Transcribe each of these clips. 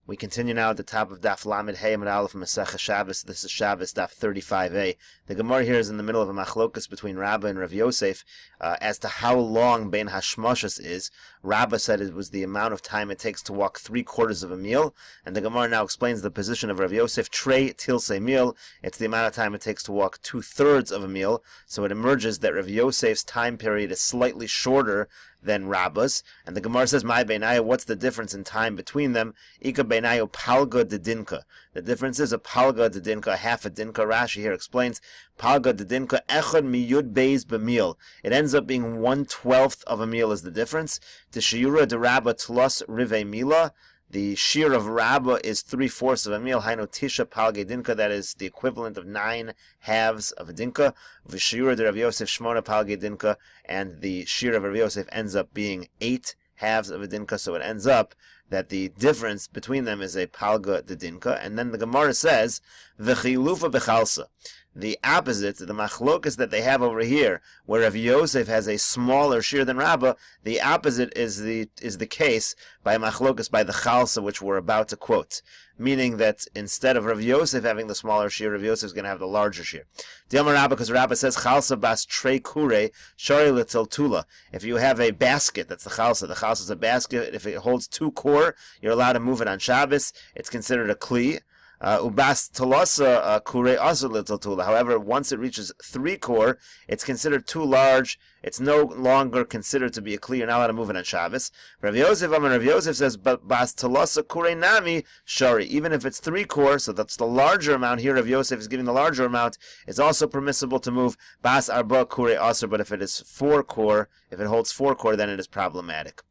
We continue now at the top of Daf Lamed Hey Amud Aleph Meseches Shabbos. This is Shabbos Daf 35a. The Gemara here is in the middle of a machlokas between Rabbah and Rav Yosef as to how long Bein Hashmoshes is. Rabbah said it was the amount of time it takes to walk 3/4 of a meal, and the Gemara now explains the position of Rav Yosef. Trei tilse meal. It's the amount of time it takes to walk 2/3 of a meal. So it emerges that Rav Yosef's time period is slightly shorter than Rabbah's, and the Gemara says, "My Beinayu, what's the difference in time between them?" Ika Beinayu palga de dinka. The difference is a palga de dinka, half a dinka. Rashi here explains, palga de dinka echad miyud beis b'meal. It ends up being 1/12 of a meal is the difference. The shiura de Rabbah tlos rive mila. The shear of Rabbah is 3/4 of a meal. Hainu tisha palge dinka. That is the equivalent of 9 halves of a dinka. V'shiura de Rav Yosef shmona palge dinka, and the shear of Rav Yosef ends up being 8 halves of a dinka. So it ends up that the difference between them is a palga de dinka. And then the Gemara says v'chilufa bechalsa. The opposite, the machlokas that they have over here, where Rav Yosef has a smaller shear than Rabbah, the opposite is the case by machlokas by the chalsa, which we're about to quote. Meaning that instead of Rav Yosef having the smaller shear, Rav Yosef is going to have the larger shear. Diamar Rabbah, because Rabbah says chalsa bas trei kure shari letiltula. If you have a basket, that's the chalsa. The chalsa is a basket. If it holds 2 core, you're allowed to move it on Shabbos. It's considered a kli. Ubas talosa kure also little tula. However, once it reaches 3 core, it's considered too large. It's no longer considered to be a kli. You're not allowed to move it on Shabbos. Rav Yosef says, but bas talosa kure nami shari. Even if it's 3 core, so that's the larger amount here. Rav Yosef is giving the larger amount. It's also permissible to move bas arba kure aser. But if it is 4 core, if it holds 4 core, then it is problematic.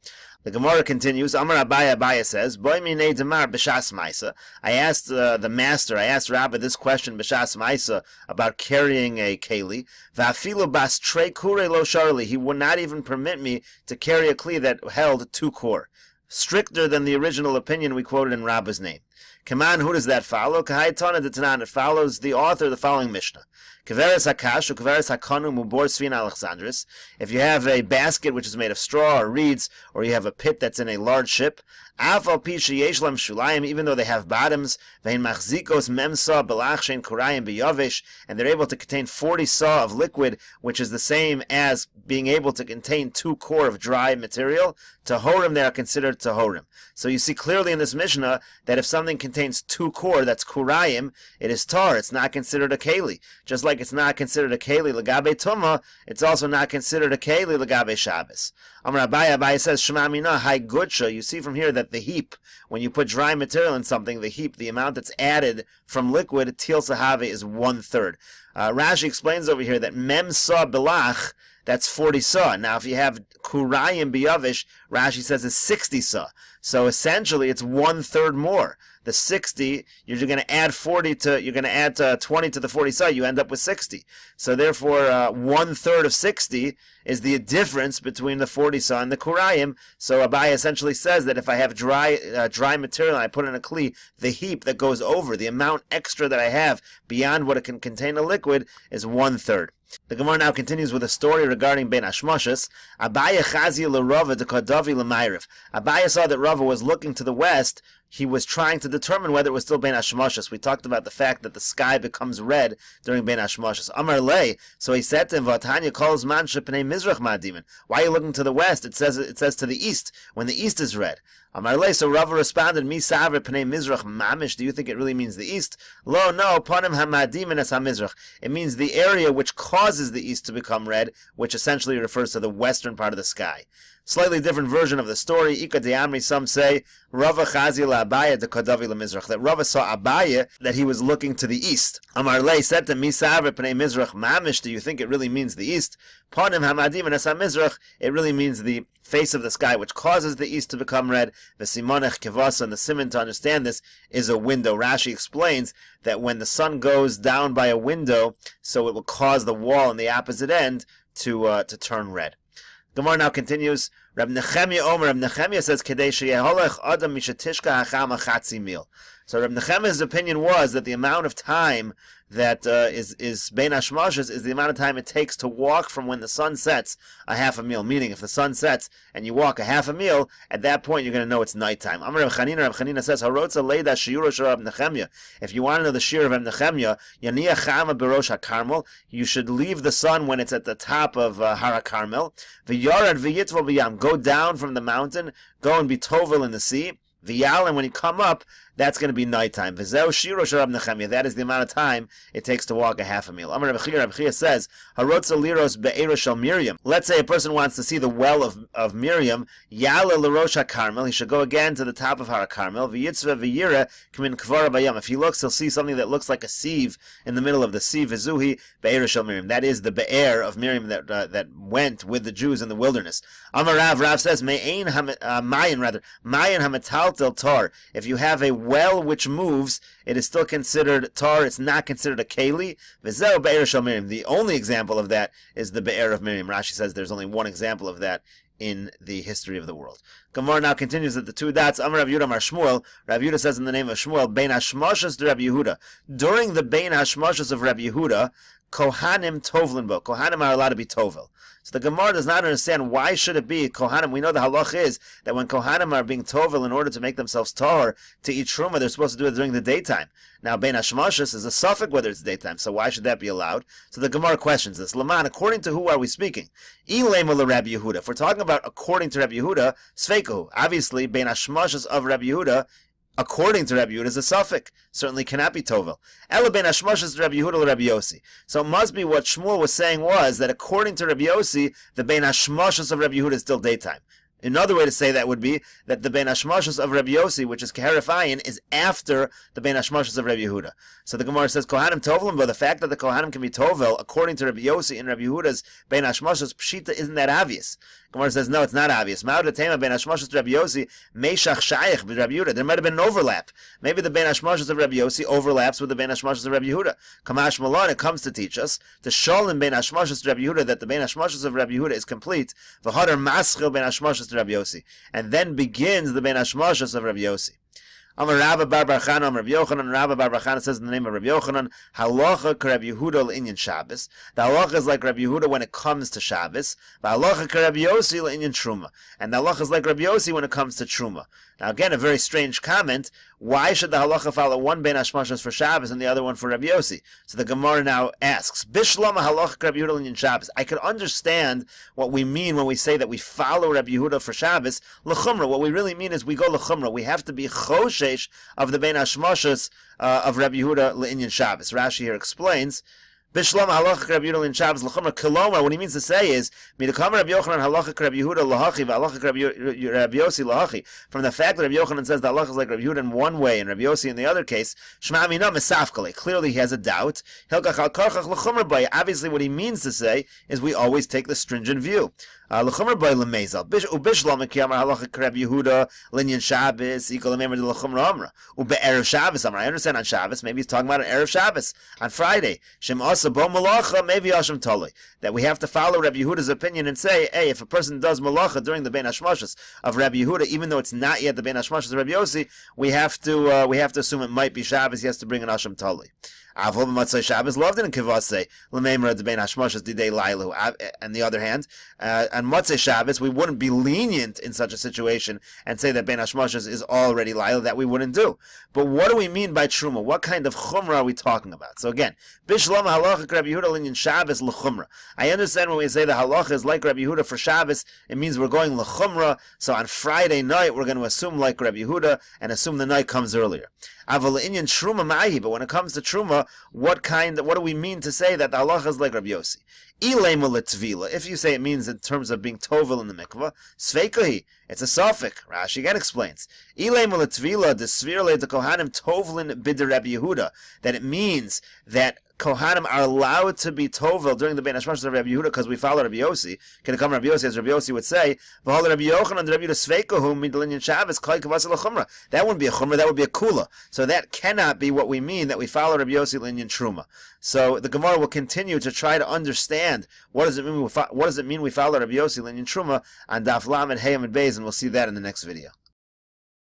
The Gemara continues. Amar Abaya says, "Boy minei demar b'shas ma'isa." I asked Rabbah this question b'shas ma'isa about carrying a keli. Va'afilu bas trei kure lo sharli. He would not even permit me to carry a kli that held 2 core. Stricter than the original opinion we quoted in Rabbah's name. Kaman, who does that follow? Kahaytana de Tanan. It follows the author of the following Mishnah. Keveres hakash ukeveres hakanu mubor svin Alexandris. If you have a basket which is made of straw or reeds, or you have a pit that's in a large ship, afal pi sheyesh lam shulayim, even though they have bottoms, vein machzikos memsa belach shein kurayim biyavish, and they're able to contain 40 saw of liquid, which is the same as being able to contain 2 core of dry material. Tahorim, they are considered tahorim. So you see clearly in this Mishnah that if something contains 2 core, that's kurayim, it is tar. It's not considered a keli. Just like it's not considered a keli legabe tuma, it's also not considered a keli legabe Shabbos. Amar Abaya says, Shema mina hai gudsha. You see from here that the heap, when you put dry material in something, the heap, the amount that's added from liquid, til sahave, is 1/3. Rashi explains over here that mem sa belach, that's 40 saw. Now, if you have kurayim biyavish, Rashi says is 60 saw. So essentially, it's 1/3 more. The 60, you're going to add 20 to the 40 saw, you end up with 60. So therefore, 1/3 of 60 is the difference between the 40 saw and the kurayim. So Abai essentially says that if I have dry material and I put in a kli, the heap that goes over, the amount extra that I have beyond what it can contain a liquid, is 1/3. The Gemara now continues with a story regarding Bein Hashmoshes. Abaya chazi l'Rava de Kadavi l'Mayriv. Abaya saw that Rava was looking to the west. He was trying to determine whether it was still Bein Hashmoshes. We talked about the fact that the sky becomes red during Bein Hashmoshes. Amar lei. So he said to him, Vatanya calls man shepnei mizrach ma'adimin. Why are you looking to the west? It says to the east, when the east is red. Amar lei. So Rava responded, Mi savre pnei mizrach mamish. Do you think it really means the east? Lo, no. Panim hamadimin es hamizrach. It means the area which causes the east to become red, which essentially refers to the western part of the sky. Slightly different version of the story. Ika de Amri, some say, Rava chazi la'abaya de Kadavi l'mizrach. That Rava saw Abaya, that he was looking to the east. Amar lei said to Mi savre pnei mizrach mamish. Do you think it really means the east? Panim hamadimin es hamizrach. It really means the face of the sky, which causes the east to become red. The simonech kivasa, and the simon to understand this is a window. Rashi explains that when the sun goes down by a window, so it will cause the wall on the opposite end to turn red. Gemara now continues. Reb Nechemia says, Kedei sheyeholech adam mishatishka hacham achatzi mil. So Reb Nechemia's opinion was that the amount of time that is bein hashmashas is the amount of time it takes to walk from when the sun sets a half a meal. Meaning, if the sun sets and you walk a half a meal, at that point you're going to know it's nighttime. Amar Rav Chanina says, Harotza leida shiura shel Rab Nechemya. If you want to know the shir of Rab Nechemya, Yaniya chama berosh hakarmel, you should leave the sun when it's at the top of Har HaKarmel. V'yarad v'yitval b'yam, go down from the mountain, go and be tovel in the sea. V'yal, and when you come up, that's going to be nighttime. V'zeu shiro shel Rab Nechemya. That is the amount of time it takes to walk a half a meal. Amar Reb Chia says, Harotza liros be'era shel Miriam. Let's say a person wants to see the well of Miriam. Yala l'rosh HaKarmel. He should go again to the top of Har HaKarmel. V'yitzva v'yira k'min kvara bayam. If he looks, he'll see something that looks like a sieve in the middle of the sea. V'zuhi be'era shel Miriam. That is the be'er of Miriam that went with the Jews in the wilderness. Amar Rav says, mayin hamataltel tar. If you have a well which moves, it is still considered tar. It's not considered a keli. V'zeu be'er shel Miriam. The only example of that is the be'er of Miriam. Rashi says there's only one example of that in the history of the world. Gemara now continues at the two dots. Amar Rav Yehuda Amar Shmuel. Rav Yehuda says in the name of Shmuel, Bein Hashmashas to Rav Yehuda. During the Bein Hashmashas of Rav Yehuda, Kohanim tovlin bo. Kohanim are allowed to be tovel. So the Gemara does not understand why should it be Kohanim. We know the halach is that when Kohanim are being tovel in order to make themselves tahor to eat truma, they're supposed to do it during the daytime. Now, Bein Hashmashas is a suffix whether it's daytime, so why should that be allowed? So the Gemara questions this. Laman, according to who are we speaking? Ilema Rabbi Yehuda. If we're talking about according to Rabbi Yehuda, Sveikahu. Obviously, Bein Hashmashas of Rabbi Yehuda, according to Rabbi Yehuda, is a suffix. Certainly cannot be tovel. Ela ben hashmashas Rabbi Yehuda le Rabbi Yossi. So it must be what Shmuel was saying was that according to Rabbi Yossi, the ben hashmashas of Rabbi Yehuda is still daytime. Another way to say that would be that the ben hashmashas of Rabbi Yossi, which is Keherifayin, is after the ben hashmashas of Rabbi Yehuda. So the Gemara says Kohanim tovelim, but the fact that the Kohanim can be tovel according to Rabbi Yossi and Rabbi Yehuda's ben hashmashas pshita isn't that obvious. Gemara says no, it's not obvious. Ma'od tema ben hashmashas Rabbi Yossi meishach shayich with Rabbi Yehuda. There might have been an overlap. Maybe the ben hashmashas of Rabbi Yossi overlaps with the ben hashmashas of Rabbi Yehuda. Kamash Malon, it comes to teach us to shalom ben hashmashas Rabbi Yehuda that the ben hashmashas of Rabbi Yehuda is complete. V'hadar maschil ben hashmashas Rabbi Yossi, and then begins the ben hashmashas of Rabbi Yossi. Amar Rabba bar Bar Chana, Amar Rabbi Yochanan. Rabba bar Bar Chana says in the name of Rabbi Yochanan, Halacha k'Rabbi Yehuda l'inyan Shabbos. The halacha is like Rabbi Yehuda when it comes to Shabbos. Halacha k'Rabbi Yossi l'inyan Truma. And the halacha is like Rabbi Yossi when it comes to Truma. Now again, a very strange comment. Why should the halacha follow one ben hashmashas for Shabbos and the other one for Rabbi Yossi? So the Gemara now asks, Bishlama halacha k'Rabbi Yehuda l'inyan Shabbos. I could understand what we mean when we say that we follow Rabbi Yehuda for Shabbos l'chumra. What we really mean is we go l'chumra. We have to be choshesh of the ben hashmashas of Rabbi Yehuda l'inyan Shabbos. Rashi here explains, Bishlam halacha Rabbi Yehuda in Shabbos l'chumra kilomar. What he means to say is, midakam Rabbi Yochanan halacha Rabbi Yehuda lahachi v'halacha Rabbi Yossi lahachi. From the fact that Rabbi Yochanan says the halacha is like Rabbi Yehuda in one way and Rabbi Yossi in the other case, shema mina misafkale. Clearly he has a doubt. Obviously, what he means to say is we always take the stringent view. L'chumra by lemezal. Ubishlam kiyamar halacha Rabbi Yehuda linyan Shabbos equal lememar de l'chumra amra. Ube'erev Shabbos amra. I understand on Shabbos. Maybe he's talking about an erev Shabbos on Friday. Shem asa bo malacha maybe Hashem tolei. That we have to follow Rabbi Yehuda's opinion and say, hey, if a person does malacha during the ben hashmashas of Rabbi Yehuda, even though it's not yet the ben hashmashas of Rabbi Yossi, we have to assume it might be Shabbos. He has to bring an Hashem tolei. Avol b'matzai Shabbos loved in kivasei l'meimra de ben hashmashas didei lailu. On the other hand, on Matzei Shabbos, we wouldn't be lenient in such a situation and say that ben hashmashas is already lailu. That we wouldn't do. But what do we mean by truma? What kind of chumrah are we talking about? So again, bishlam halacha Rabbi Yehuda linyan Shabbos l'chumrah. I understand when we say the halacha is like Rabbi Yehuda for Shabbos, it means we're going l'chumrah. So on Friday night, we're going to assume like Rabbi Yehuda and assume the night comes earlier. Aval inyan truma ma'ahi. But when it comes to truma, what do we mean to say that the halacha is like Rabbi Yossi? If you say it means in terms of being tovel in the mikvah, sveikahi, it's a suffix. Rashi again explains, that it means that Kohanim are allowed to be tovel during the ben hashmashas of Rabbi Yehuda because we follow Rabbi Yossi. Can it come Rabbi Yossi, as Rabbi Yossi would say, that wouldn't be a chumrah, that would be a kula. So that cannot be what we mean, that we follow Rabbi Yossi linyan truma. So the Gemara will continue to try to understand what does it mean we follow Rabbi Yossi linyan truma on Daf Lamed Hey and Beis, and we'll see that in the next video.